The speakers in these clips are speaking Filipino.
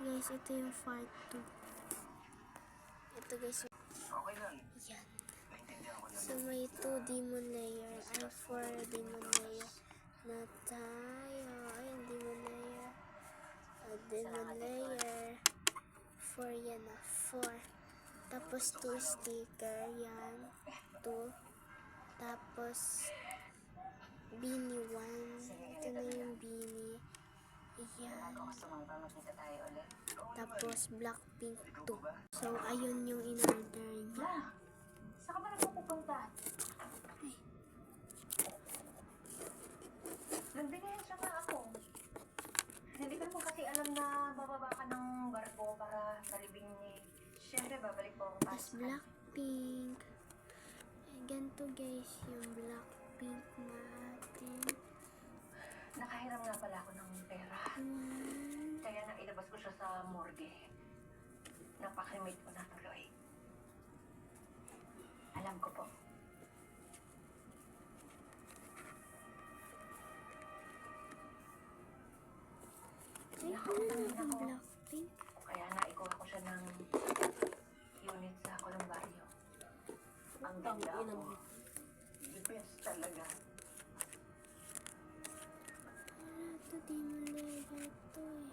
Guys, ito yung part 2. Ito guys, yan. So may 2 demon layer, ay 4 demon layer na tayo. Ayun, demon layer. Demon layer. 4 yan na, 4. Tapos 2 sticker, yan. 2. Tapos Beanie 1. Ito na yung Beanie. Yan. Tapos Blackpink 2. So, ayun yung in-order niya. Saan ka ba nagpupunta? Ay. Nagbigay siya nga ako. Hindi ko naman kasi alam na bababa ka ng barko para talibing ni... Siyempre, babalik po ako Tapos Blackpink. Eh, ganito guys, yung Blackpink natin. Nakahiram nga pala ako ng pera. Kaya na ilabas ko siya sa morgue. Napakremate ko na tuloy. Alam ko po. Ay, ano yung Blackpink? Kaya naikuha ko siya ng unit sa Columbario. Ang ganda ko. The best talaga. Ito demon layer to eh.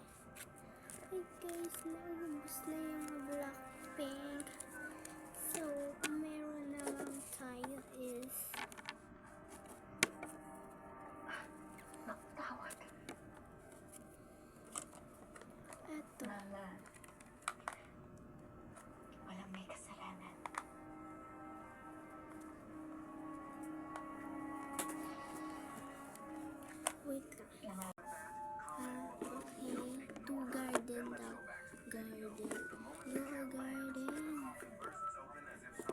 Ay guys, naubos na yung Blackpink. So, meron namang tayo is Nakatawag. eto. Nana. Walang may kasalanan. Wait lang. Okay. 2 garden daw. Garden. Yung garden. So, ayun na yun.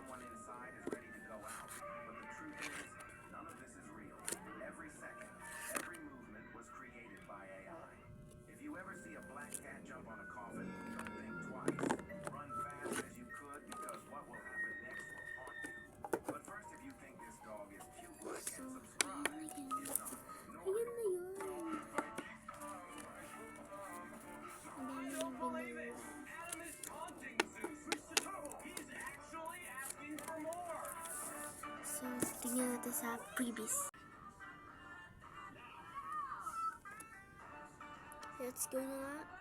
Ang dami yung binili. So, tingnan natin sa freebies. Let's go na nga.